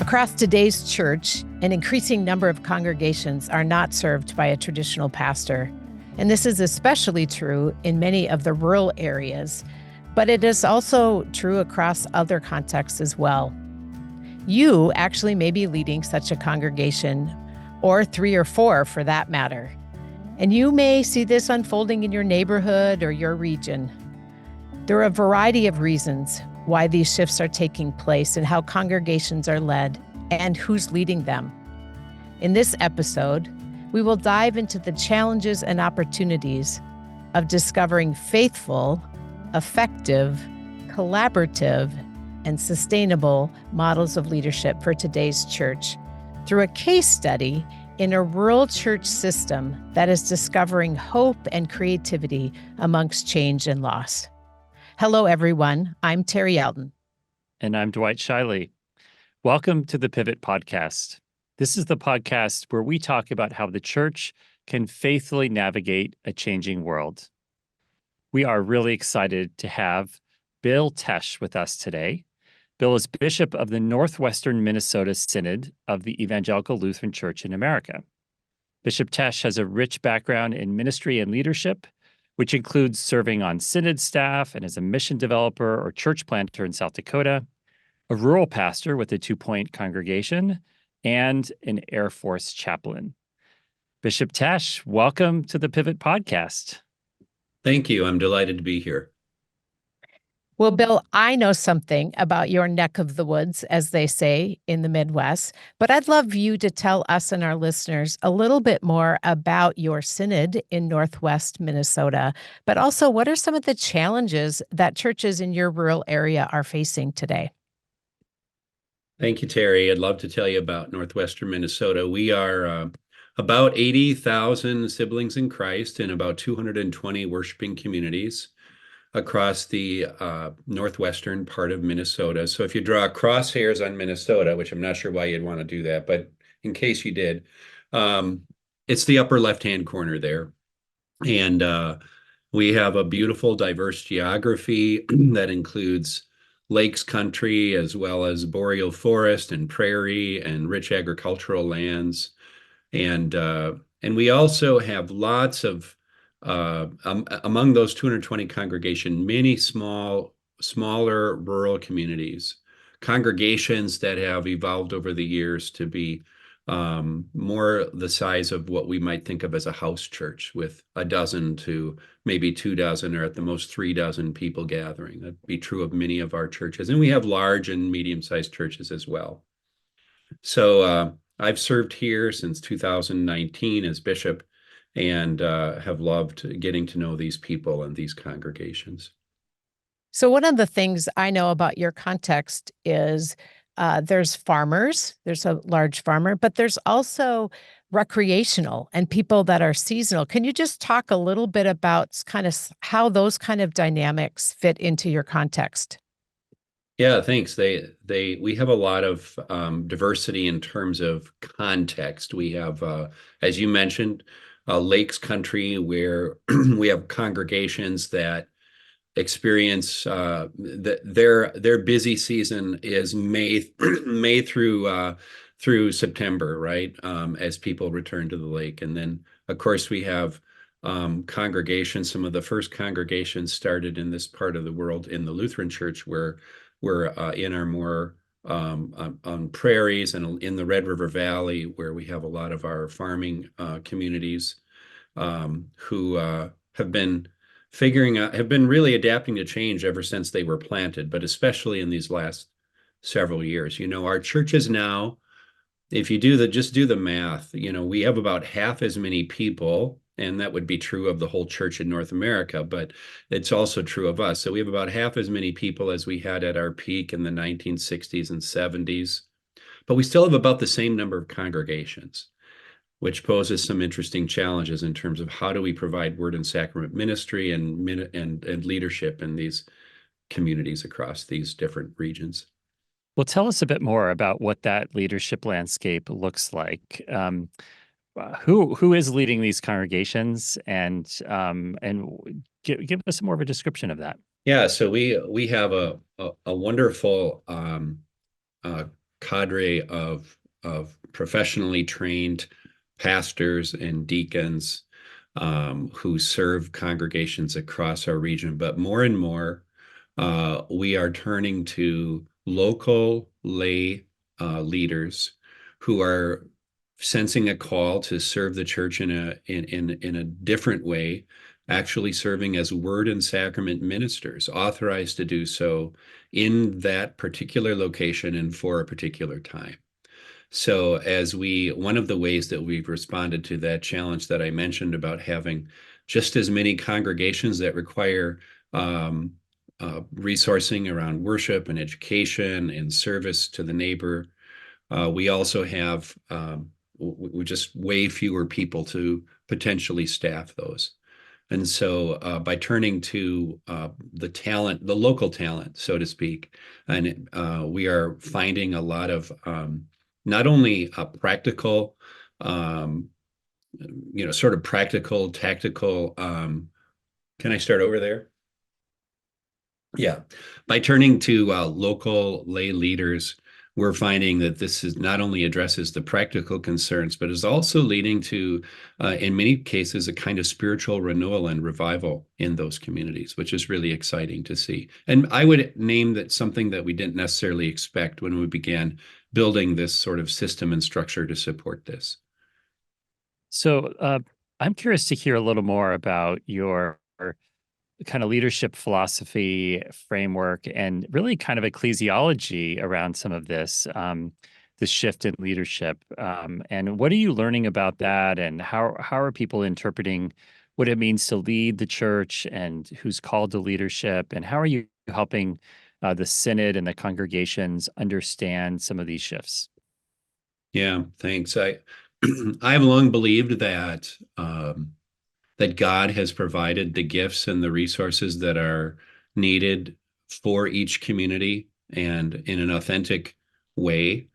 Across today's church, an increasing number of congregations are not served by a traditional pastor. And this is especially true in many of the rural areas, but it is also true across other contexts as well. You actually may be leading such a congregation, or 3 or 4 for that matter. And you may see this unfolding in your neighborhood or your region. There are a variety of reasons why these shifts are taking place and how congregations are led and who's leading them. In this episode, we will dive into the challenges and opportunities of discovering faithful, effective, collaborative, and sustainable models of leadership for today's church through a case study in a rural church system that is discovering hope and creativity amongst change and loss. Hello, everyone. I'm Terry Alton. And I'm Dwight Shiley. Welcome to the Pivot Podcast. This is the podcast where we talk about how the church can faithfully navigate a changing world. We are really excited to have Bill Tesch with us today. Bill is Bishop of the Northwestern Minnesota Synod of the Evangelical Lutheran Church in America. Bishop Tesch has a rich background in ministry and leadership, which includes serving on synod staff and as a mission developer or church planter in South Dakota, a rural pastor with a 2-point congregation, and an Air Force Chaplain. Bishop Tesch, welcome to the Pivot Podcast. Thank you. I'm delighted to be here. Well, Bill, I know something about your neck of the woods, as they say in the Midwest, but I'd love you to tell us and our listeners a little bit more about your synod in Northwest Minnesota, but also what are some of the challenges that churches in your rural area are facing today? Thank you, Terry. I'd love to tell you about Northwestern Minnesota. We are about 80,000 siblings in Christ in about 220 worshiping communities across the northwestern part of Minnesota. So if you draw crosshairs on Minnesota, which I'm not sure why you'd want to do that, but in case you did, it's the upper left-hand corner there. And we have a beautiful, diverse geography that includes lakes country, as well as boreal forest and prairie and rich agricultural lands. And we also have lots of among those 220 congregations, many smaller rural communities, congregations that have evolved over the years to be more the size of what we might think of as a house church, with a dozen to maybe 24, or at the most 36 people gathering. That'd be true of many of our churches. And we have large and medium-sized churches as well. So I've served here since 2019 as bishop, and have loved getting to know these people and these congregations. So one of the things I know about your context is there's farmers, there's a large farmer, but there's also recreational and people that are seasonal. Can you just talk a little bit about kind of how those kind of dynamics fit into your context? Yeah, thanks. We have a lot of diversity in terms of context. We have, as you mentioned, lakes country, where we have congregations that experience their busy season is May through September, right? As people return to the lake. And then, of course, we have congregations. Some of the first congregations started in this part of the world in the Lutheran Church, where we're in our more on prairies and in the Red River Valley, where we have a lot of our farming communities who have been really adapting to change ever since they were planted, but especially in these last several years. You know, our churches now, if you just do the math, you know, we have about half as many people, and that would be true of the whole church in North America, but it's also true of us. So we have about half as many people as we had at our peak in the 1960s and 70s, but we still have about the same number of congregations, which poses some interesting challenges in terms of how do we provide word and sacrament ministry and leadership in these communities across these different regions. Well, tell us a bit more about what that leadership landscape looks like. Who is leading these congregations, and give us more of a description of that. Yeah, so we have a wonderful cadre of professionally trained pastors and deacons who serve congregations across our region. But more and more, we are turning to local lay leaders who are sensing a call to serve the church in a different way, actually serving as word and sacrament ministers, authorized to do so in that particular location and for a particular time. So one of the ways that we've responded to that challenge that I mentioned about having just as many congregations that require resourcing around worship and education and service to the neighbor, we also have we just way fewer people to potentially staff those. And so by turning to the local talent, so to speak, and we are finding a lot of not only a practical, sort of practical, tactical. Can I start over there? Yeah. By turning to local lay leaders, we're finding that this is not only addresses the practical concerns, but is also leading to, in many cases, a kind of spiritual renewal and revival in those communities, which is really exciting to see. And I would name that something that we didn't necessarily expect when we began building this sort of system and structure to support this. So I'm curious to hear a little more about your kind of leadership philosophy framework and really kind of ecclesiology around some of this shift in leadership. And what are you learning about that? And how are people interpreting what it means to lead the church and who's called to leadership? And how are you helping the synod and the congregations understand some of these shifts? Yeah, thanks. I've long believed that that God has provided the gifts and the resources that are needed for each community and in an authentic way.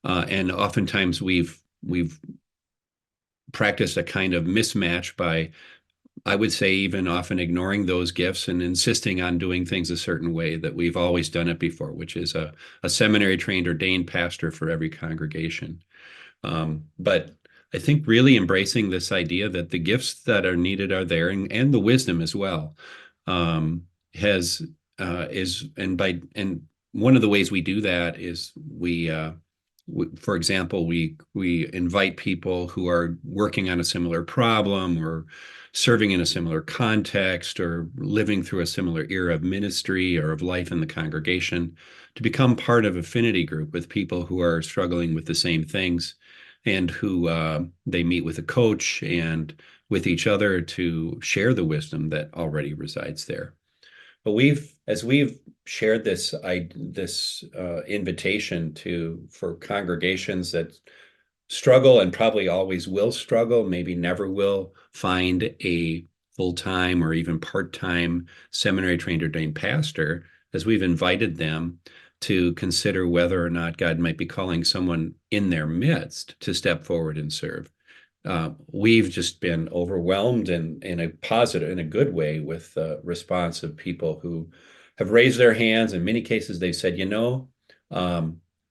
And oftentimes we've practiced a kind of mismatch by, I would say, even often ignoring those gifts and insisting on doing things a certain way that we've always done it before, which is a seminary trained ordained pastor for every congregation. But I think really embracing this idea that the gifts that are needed are there, and the wisdom as well, has is and one of the ways we do that is for example, we invite people who are working on a similar problem or serving in a similar context or living through a similar era of ministry or of life in the congregation to become part of affinity group with people who are struggling with the same things, and who they meet with a coach and with each other to share the wisdom that already resides there. But as we've shared this invitation for congregations that struggle and probably always will struggle, maybe never will find a full-time or even part-time seminary trained ordained pastor, as we've invited them to consider whether or not God might be calling someone in their midst to step forward and serve. We've just been overwhelmed in a good way with the response of people who have raised their hands. In many cases, they've said,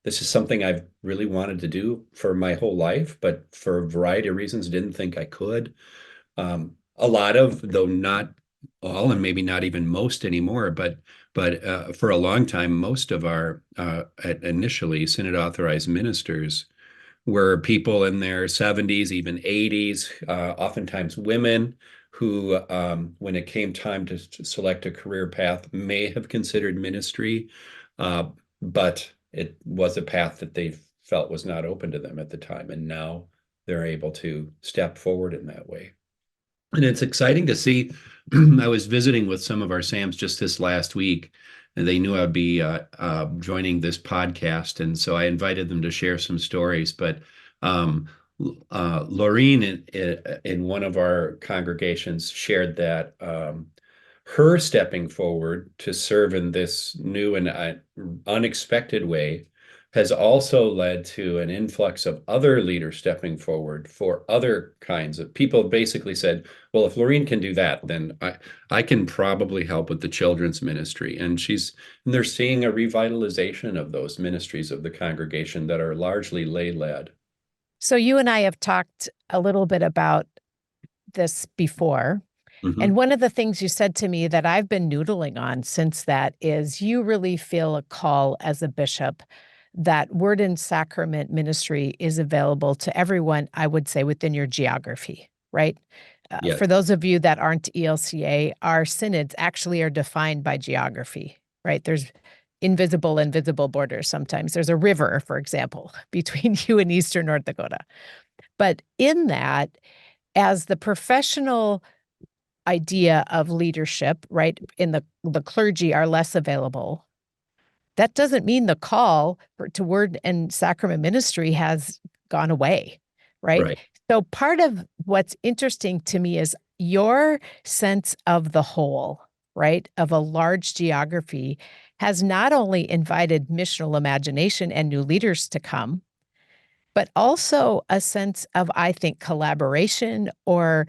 this is something I've really wanted to do for my whole life, but for a variety of reasons, didn't think I could. A lot of, though not all, and maybe not even most anymore, but for a long time, most of our initially synod authorized ministers were people in their 70s, even 80s, oftentimes women who, when it came time to select a career path, may have considered ministry, but it was a path that they felt was not open to them at the time. And now they're able to step forward in that way. And it's exciting to see. I was visiting with some of our SAMs just this last week, and they knew I'd be joining this podcast. And so I invited them to share some stories. But Laureen in one of our congregations shared that her stepping forward to serve in this new and unexpected way has also led to an influx of other leaders stepping forward for other kinds of people. Basically said, well, if Lorene can do that, then I can probably help with the children's ministry. And they're seeing a revitalization of those ministries of the congregation that are largely lay-led. So you and I have talked a little bit about this before. Mhm. And one of the things you said to me that I've been noodling on since that is you really feel a call as a bishop that word and sacrament ministry is available to everyone, I would say, within your geography, right? Yes. For those of you that aren't ELCA, our synods actually are defined by geography, right? There's invisible and visible borders sometimes. There's a river, for example, between you and Eastern North Dakota. But in that, as the professional idea of leadership, right, in the clergy are less available, that doesn't mean the call to word and sacrament ministry has gone away, right? Right. So part of what's interesting to me is your sense of the whole, right, of a large geography has not only invited missional imagination and new leaders to come, but also a sense of, I think, collaboration or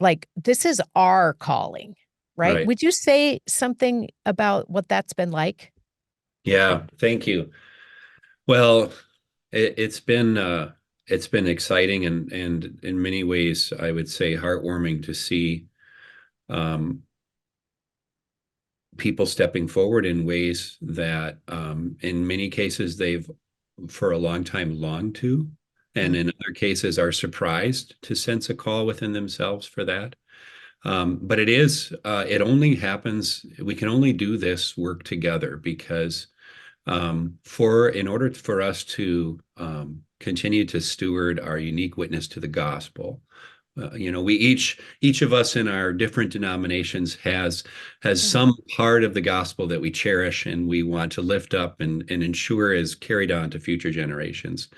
like, this is our calling, right? Right. Would you say something about what that's been like? Yeah. Thank you. Well, it's been exciting and in many ways, I would say heartwarming to see um, people stepping forward in ways that in many cases they've for a long time longed to, and in other cases are surprised to sense a call within themselves for that. But it only happens, we can only do this work together because in order for us to continue to steward our unique witness to the gospel, we each of us in our different denominations has some part of the gospel that we cherish and we want to lift up and ensure is carried on to future generations.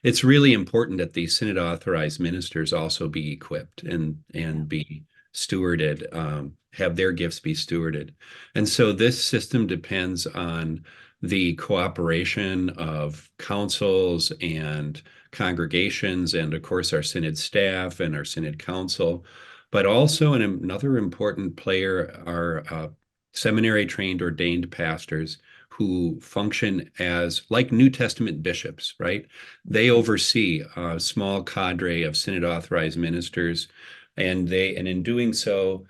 It's really important that these synod authorized ministers also be equipped and be stewarded, have their gifts be stewarded. And so this system depends on the cooperation of councils and congregations, and of course our synod staff and our synod council, but also another important player are seminary trained ordained pastors who function as like New Testament bishops, right? They oversee a small cadre of synod authorized ministers, and in doing so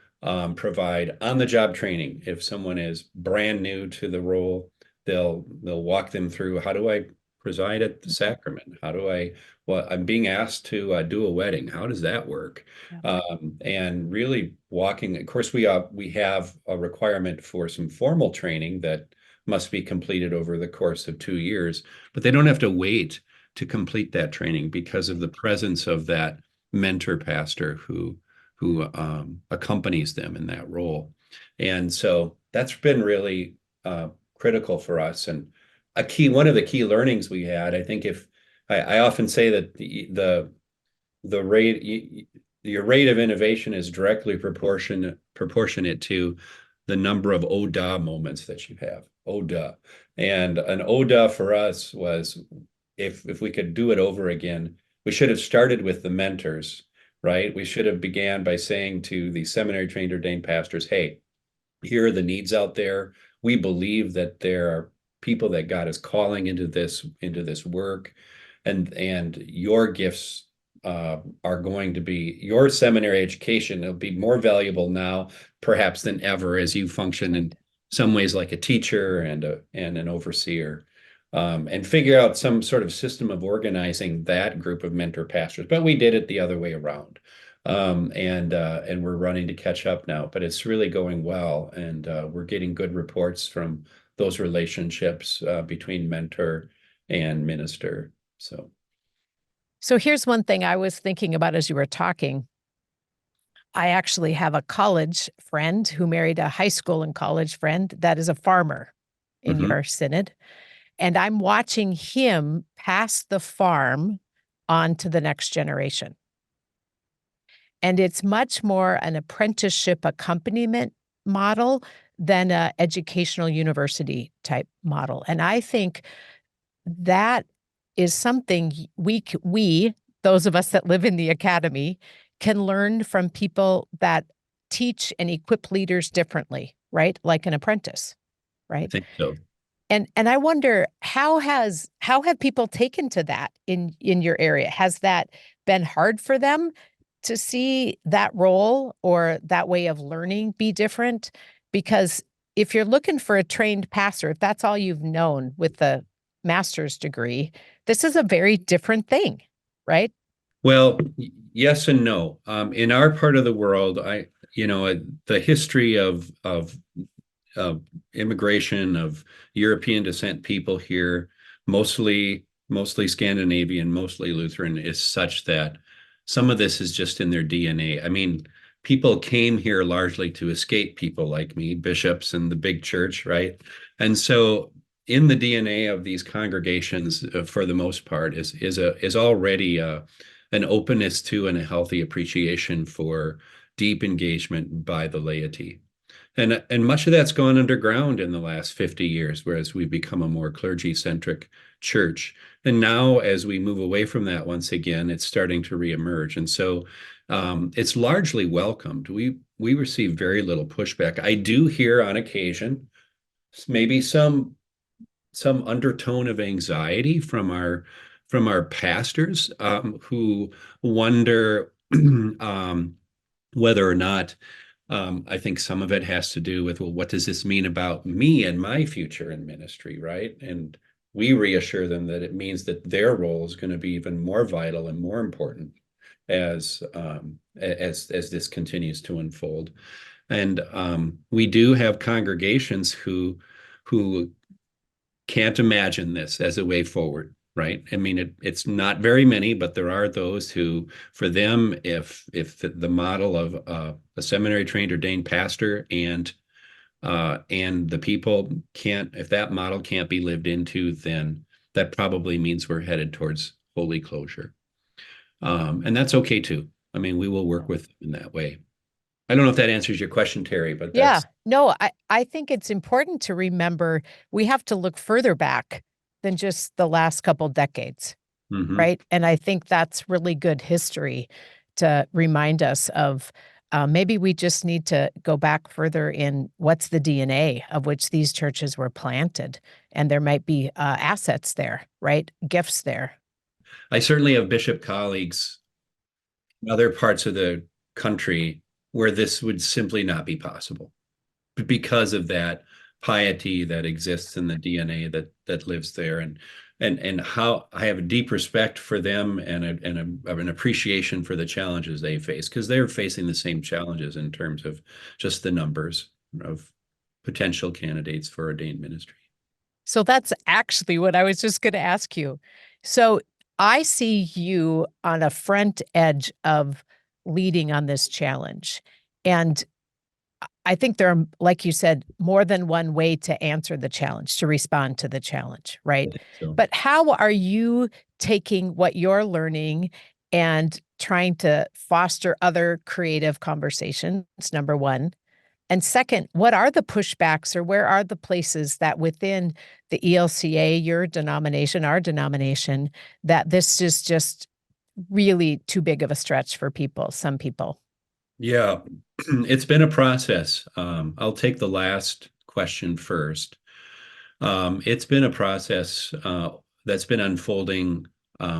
provide on-the-job training. If someone is brand new to the role, they'll walk them through, how do I preside at the sacrament? Well, I'm being asked to do a wedding. How does that work? Yeah. And really walking, of course, we have a requirement for some formal training that must be completed over the course of 2 years, but they don't have to wait to complete that training because of the presence of that mentor pastor who accompanies them in that role. And so that's been really critical for us. And one of the key learnings we had, I think, if I often say that the rate your rate of innovation is directly proportionate to the number of oh duh moments that you have. Oh duh. And an oh duh for us was, if we could do it over again, we should have started with the mentors, right? We should have began by saying to the seminary trained ordained pastors, hey, here are the needs out there. We believe that there are people that God is calling into this work, and your gifts are going to be your seminary education. It'll be more valuable now, perhaps, than ever, as you function in some ways like a teacher and an overseer, and figure out some sort of system of organizing that group of mentor pastors. But we did it the other way around. And we're running to catch up now, but it's really going well, and we're getting good reports from those relationships between mentor and minister. So here's one thing I was thinking about as you were talking. I actually have a college friend who married a high school and college friend that is a farmer in your synod. And I'm watching him pass the farm on to the next generation. And it's much more an apprenticeship accompaniment model than an educational university type model. And I think that is something we, those of us that live in the academy, can learn from people that teach and equip leaders differently, right? Like an apprentice, I right? think so. And I wonder how have people taken to that in your area? Has that been hard for them to see that role or that way of learning be different? Because if you're looking for a trained pastor, if that's all you've known with the master's degree, this is a very different thing, right? Well, yes and no. In our part of the world, the history of immigration of European descent people here, mostly Scandinavian, mostly Lutheran, is such that some of this is just in their DNA. I mean, people came here largely to escape people like me, bishops and the big church, right? And so in the DNA of these congregations, for the most part, is already an openness to and a healthy appreciation for deep engagement by the laity. And much of that's gone underground in the last 50 years, whereas we've become a more clergy-centric church. And now, as we move away from that once again, it's starting to reemerge. And so it's largely welcomed. We receive very little pushback. I do hear on occasion maybe some undertone of anxiety from our pastors who wonder whether or not I think some of it has to do with, well, what does this mean about me and my future in ministry, right? And we reassure them that it means that their role is going to be even more vital and more important as this continues to unfold. And we do have congregations who can't imagine this as a way forward, right? I mean, it's not very many, but there are those who, for them, if the model of a seminary trained ordained pastor and the people can't, if that model can't be lived into, then that probably means we're headed towards holy closure. And that's okay too. I mean, we will work with them in that way. I don't know if that answers your question, Terry, but Yeah, that's no, I think it's important to remember we have to look further back than just the last couple decades, mhm. right? And I think that's really good history to remind us of. Maybe we just need to go back further in what's the DNA of which these churches were planted, and there might be assets there, right? Gifts there. I certainly have bishop colleagues in other parts of the country where this would simply not be possible because of that piety that exists in the DNA that lives there, and how I have a deep respect for them and an appreciation for the challenges they face, because they're facing the same challenges in terms of just the numbers of potential candidates for ordained ministry. So that's actually what I was just going to ask you. So I see you on a front edge of leading on this challenge. And I think there are, like you said, more than one way to answer the challenge, to respond to the challenge, I right? think so. But how are you taking what you're learning and trying to foster other creative conversations, number one? And second, what are the pushbacks or where are the places that within the ELCA, your denomination, our denomination, that this is just really too big of a stretch for people, some people? Yeah, it's been a process. I'll take the last question first. It's been a process that's been unfolding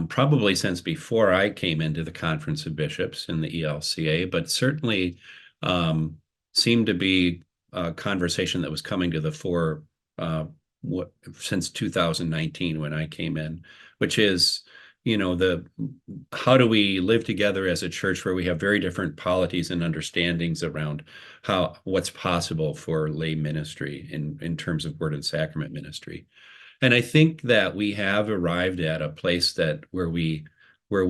probably since before I came into the Conference of Bishops in the ELCA, but certainly um, seemed to be a conversation that was coming to the fore since 2019 when I came in, which is, the how do we live together as a church where we have very different polities and understandings around what's possible for lay ministry in terms of word and sacrament ministry. And I think that we have arrived at a place that where we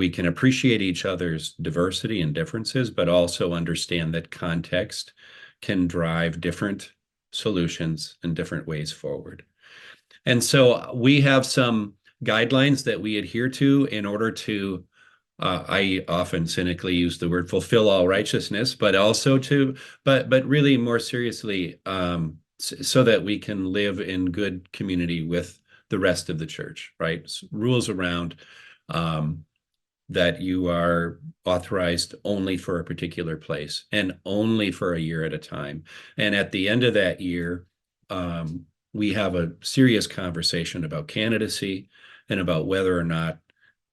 can appreciate each other's diversity and differences, but also understand that context can drive different solutions and different ways forward. And so we have some guidelines that we adhere to in order to, I often cynically use the word fulfill all righteousness, but also but really more seriously, so that we can live in good community with the rest of the church, right? Rules around that you are authorized only for a particular place and only for a year at a time. And at the end of that year, we have a serious conversation about candidacy and about whether or not,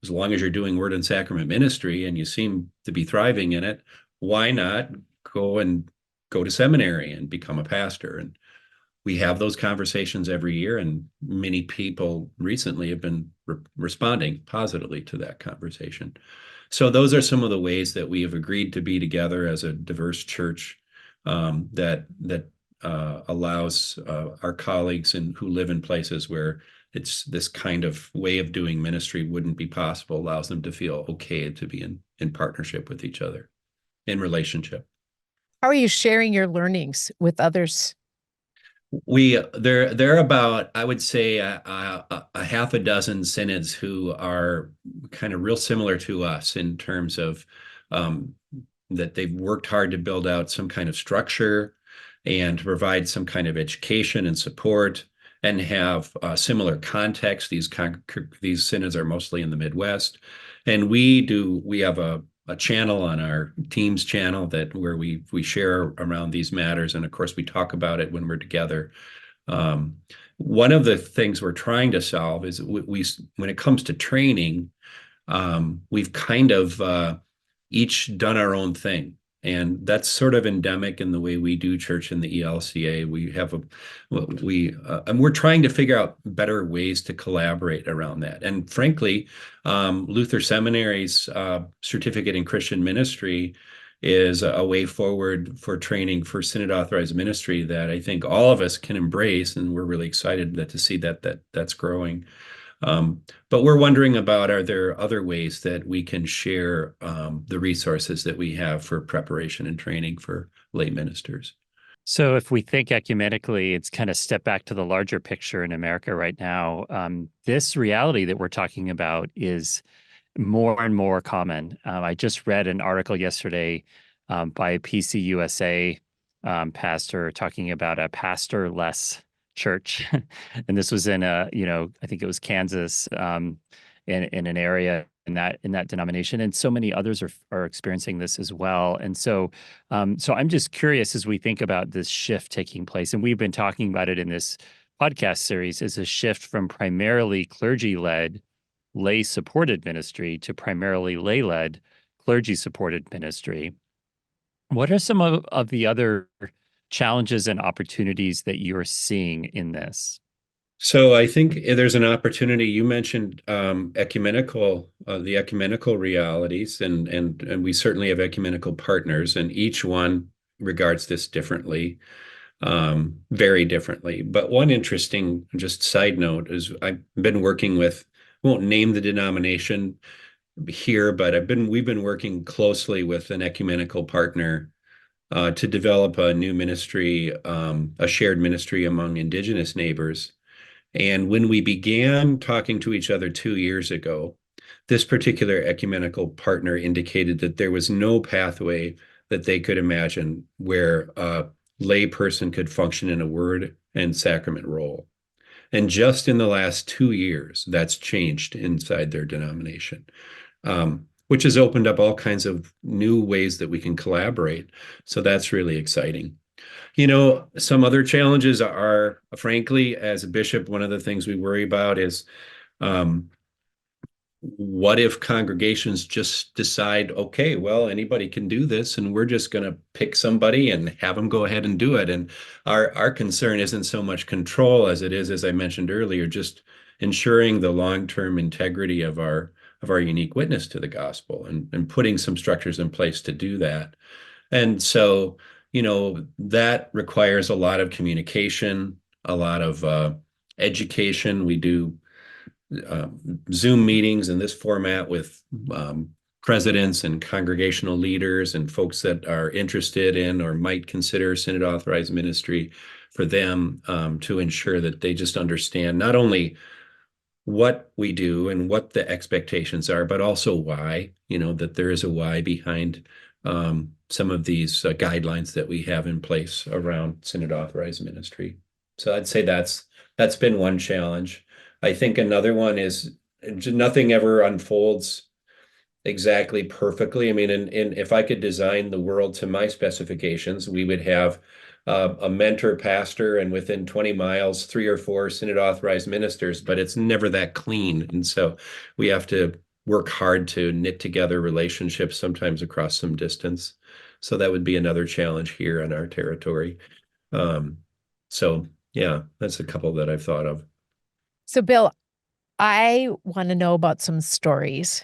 as long as you're doing word and sacrament ministry and you seem to be thriving in it, why not go to seminary and become a pastor? And we have those conversations every year, and many people recently have been responding positively to that conversation. So those are some of the ways that we have agreed to be together as a diverse church that allows our colleagues who live in places where it's this kind of way of doing ministry wouldn't be possible, allows them to feel okay to be in partnership with each other, in relationship. How are you sharing your learnings with others? There are about, I would say, a half a dozen synods who are kind of real similar to us in terms of that they've worked hard to build out some kind of structure and to provide some kind of education and support and have similar context. These synods are mostly in the Midwest, and we have a channel on our Teams channel where we share around these matters, and of course we talk about it when we're together. One of the things we're trying to solve is when it comes to training, we've kind of each done our own thing. And that's sort of endemic in the way we do church in the ELCA. And we're trying to figure out better ways to collaborate around that. And frankly, Luther Seminary's certificate in Christian ministry is a way forward for training for synod authorized ministry that I think all of us can embrace, and we're really excited to see that's growing. But we're wondering about, are there other ways that we can share the resources that we have for preparation and training for lay ministers? So if we think ecumenically, it's kind of step back to the larger picture in America right now. This reality that we're talking about is more and more common. I just read an article yesterday by a PCUSA pastor talking about a pastor-less church. And this was in I think it was Kansas, in an area in that denomination. And so many others are experiencing this as well. And so I'm just curious, as we think about this shift taking place, and we've been talking about it in this podcast series, is a shift from primarily clergy-led, lay-supported ministry to primarily lay-led, clergy-supported ministry. What are some of the other challenges and opportunities that you're seeing in this? So I think there's an opportunity. You mentioned the ecumenical realities, and we certainly have ecumenical partners, and each one regards this differently, very differently. But one interesting, just side note, is I've been working with, won't name the denomination here, but we've been working closely with an ecumenical partner to develop a new ministry, a shared ministry among Indigenous neighbors. And when we began talking to each other 2 years ago, this particular ecumenical partner indicated that there was no pathway that they could imagine where a lay person could function in a word and sacrament role. And just in the last 2 years, that's changed inside their denomination, which has opened up all kinds of new ways that we can collaborate. So that's really exciting. Some other challenges are, frankly, as a bishop, one of the things we worry about is what if congregations just decide, okay, well, anybody can do this, and we're just going to pick somebody and have them go ahead and do it. And our concern isn't so much control as it is, as I mentioned earlier, just ensuring the long-term integrity of our unique witness to the gospel and putting some structures in place to do that. And so, that requires a lot of communication, a lot of education. We do Zoom meetings in this format with presidents and congregational leaders and folks that are interested in or might consider synod authorized ministry, for them to ensure that they just understand not only what we do and what the expectations are, but also why, that there is a why behind some of these guidelines that we have in place around synod authorized ministry. So I'd say that's been one challenge. I think another one is nothing ever unfolds exactly perfectly. I mean, and if I could design the world to my specifications, we would have a mentor pastor and within 20 miles, 3 or 4 synod authorized ministers, but it's never that clean. And so we have to work hard to knit together relationships, sometimes across some distance. So that would be another challenge here in our territory. Um, so yeah, that's a couple that I've thought of. So, Bill, I want to know about some stories.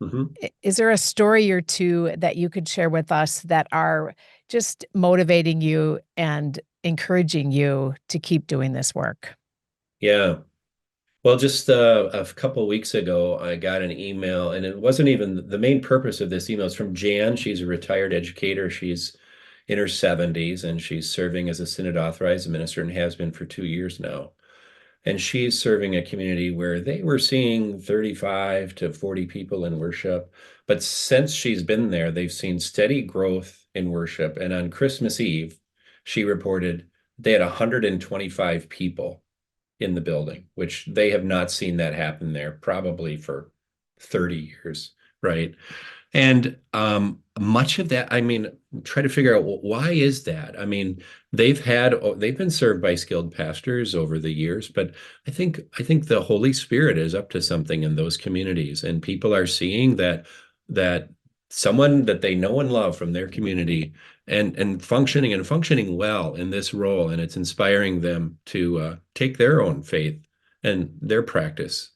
Mhm. Is there a story or two that you could share with us that are just motivating you and encouraging you to keep doing this work? Yeah. Well, just a couple of weeks ago, I got an email, and it wasn't even the main purpose of this email. It's from Jan. She's a retired educator. She's in her 70s, and she's serving as a synod authorized minister and has been for 2 years now. And she's serving a community where they were seeing 35 to 40 people in worship. But since she's been there, they've seen steady growth in worship. And on Christmas Eve, she reported they had 125 people in the building, which they have not seen that happen there probably for 30 years, right? And much of that, I mean, try to figure out, well, why is that? I mean, they've been served by skilled pastors over the years, but I think the Holy Spirit is up to something in those communities, and people are seeing that someone that they know and love from their community and functioning well in this role, and it's inspiring them to take their own faith and their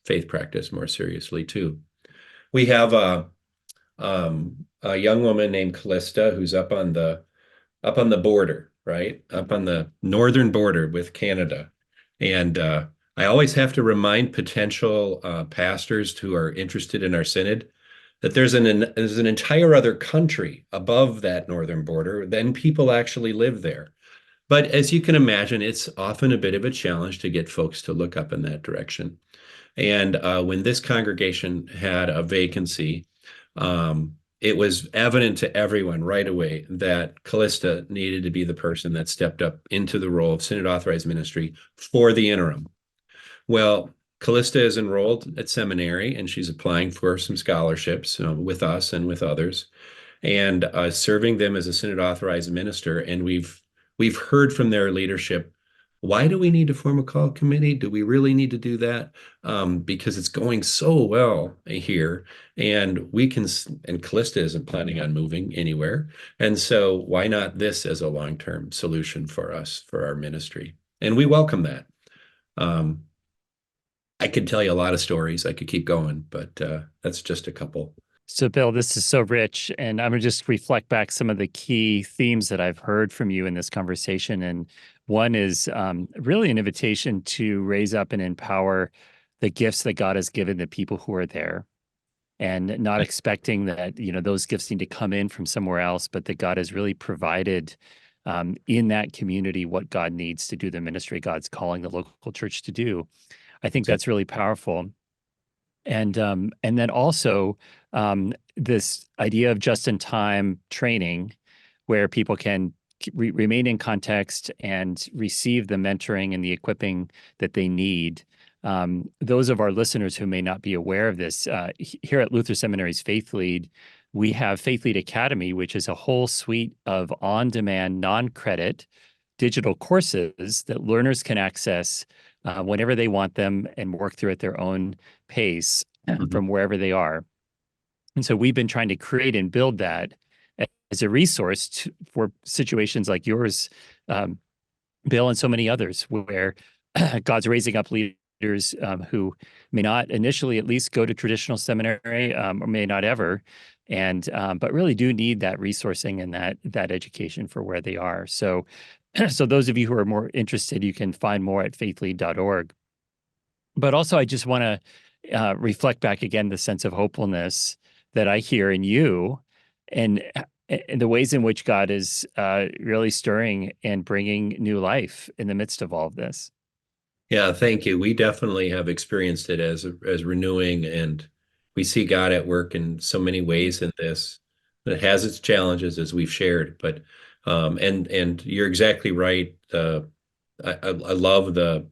faith practice more seriously too. We have a young woman named Callista who's up on the border, right? Up on the northern border with Canada. And I always have to remind potential pastors who are interested in our synod that there's an entire other country above that northern border, then people actually live there. But as you can imagine, it's often a bit of a challenge to get folks to look up in that direction. And when this congregation had a vacancy, it was evident to everyone right away that Callista needed to be the person that stepped up into the role of synod authorized ministry for the interim. Well, Callista is enrolled at seminary and she's applying for some scholarships with us and with others and serving them as a synod authorized minister. And we've heard from their leadership, why do we need to form a call committee? Do we really need to do that? Because it's going so well here, and and Callista isn't planning on moving anywhere. And so why not this as a long-term solution for us, for our ministry? And we welcome that. Um, I could tell you a lot of stories. I could keep going, but that's just a couple. So, Bill, this is so rich, and I'm going to just reflect back some of the key themes that I've heard from you in this conversation. And one is really an invitation to raise up and empower the gifts that God has given the people who are there, and not expecting that those gifts need to come in from somewhere else, but that God has really provided in that community what God needs to do the ministry God's calling the local church to do. I think that's really powerful. And then also this idea of just-in-time training, where people can remain in context and receive the mentoring and the equipping that they need. Those of our listeners who may not be aware of this, here at Luther Seminary's Faith+Lead, we have Faith+Lead Academy, which is a whole suite of on-demand, non-credit digital courses that learners can access whenever they want them and work through at their own pace from wherever they are. And so we've been trying to create and build that as a resource for situations like yours, Bill, and so many others, where God's raising up leaders who may not initially at least go to traditional seminary or may not ever, and but really do need that resourcing and that education for where they are. So those of you who are more interested, you can find more at faithlead.org. But also, I just want to reflect back again the sense of hopefulness that I hear in you, and the ways in which God is really stirring and bringing new life in the midst of all of this. Yeah, thank you. We definitely have experienced it as renewing, and we see God at work in so many ways in this. It has its challenges, as we've shared, but and you're exactly right. I love the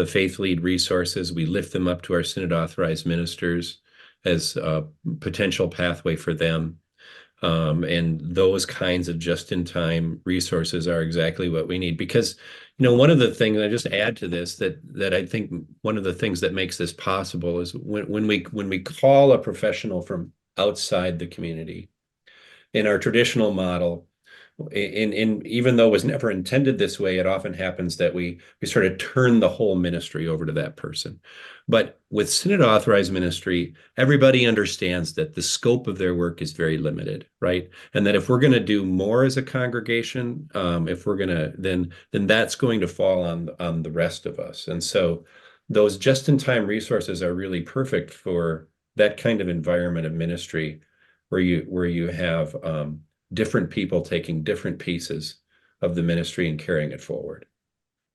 Faith+Lead resources. We lift them up to our Synod authorized ministers as a potential pathway for them. And those kinds of just-in-time resources are exactly what we need. Because, one of the things, I just add to this, that I think one of the things that makes this possible is when we call a professional from outside the community. In our traditional model, even though it was never intended this way, it often happens that we sort of turn the whole ministry over to that person. But with Synod authorized ministry, everybody understands that the scope of their work is very limited, right? And that if we're going to do more as a congregation, if we're going to, then that's going to fall on the rest of us. And so those just-in-time resources are really perfect for that kind of environment of ministry where you have different people taking different pieces of the ministry and carrying it forward.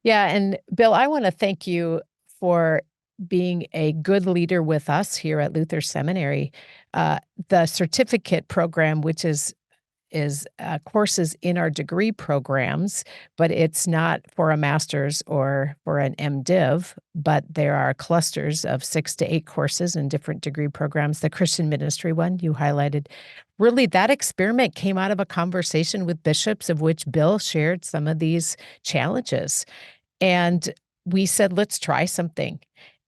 Yeah. And Bill, I want to thank you for being a good leader with us here at Luther Seminary. The certificate program, which is courses in our degree programs, but it's not for a master's or for an MDiv, but there are clusters of 6 to 8 courses in different degree programs. The Christian ministry one you highlighted, really that experiment came out of a conversation with bishops of which Bill shared some of these challenges. And we said, let's try something.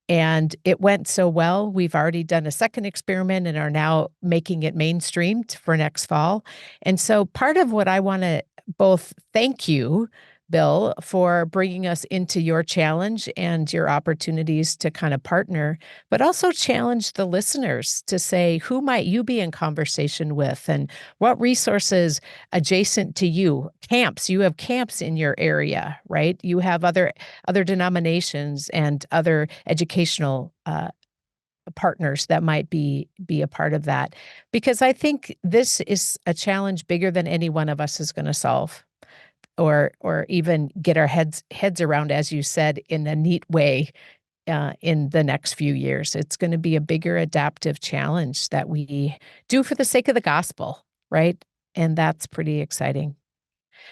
And it went so well, we've already done a second experiment and are now making it mainstreamed for next fall. And so part of what I want to both thank you, Bill, for bringing us into your challenge and your opportunities to kind of partner, but also challenge the listeners to say, who might you be in conversation with and what resources adjacent to you? Camps, you have camps in your area, right? You have other denominations and other educational partners that might be a part of that. Because I think this is a challenge bigger than any one of us is going to solve. Or even get our heads around, as you said, in a neat way in the next few years. It's going to be a bigger adaptive challenge that we do for the sake of the gospel, right? And that's pretty exciting.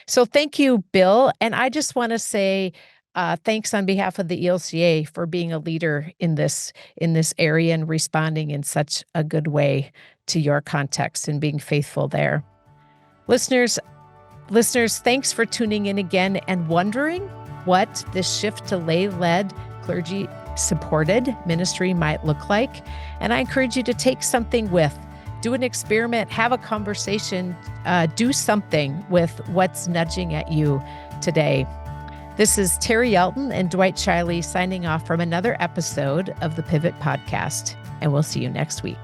So thank you, Bill. And I just want to say thanks on behalf of the ELCA for being a leader in this area and responding in such a good way to your context and being faithful there. Listeners, thanks for tuning in again and wondering what this shift to lay-led, clergy-supported ministry might look like. And I encourage you to take something do an experiment, have a conversation, do something with what's nudging at you today. This is Terry Elton and Dwight Shiley signing off from another episode of the Pivot Podcast, and we'll see you next week.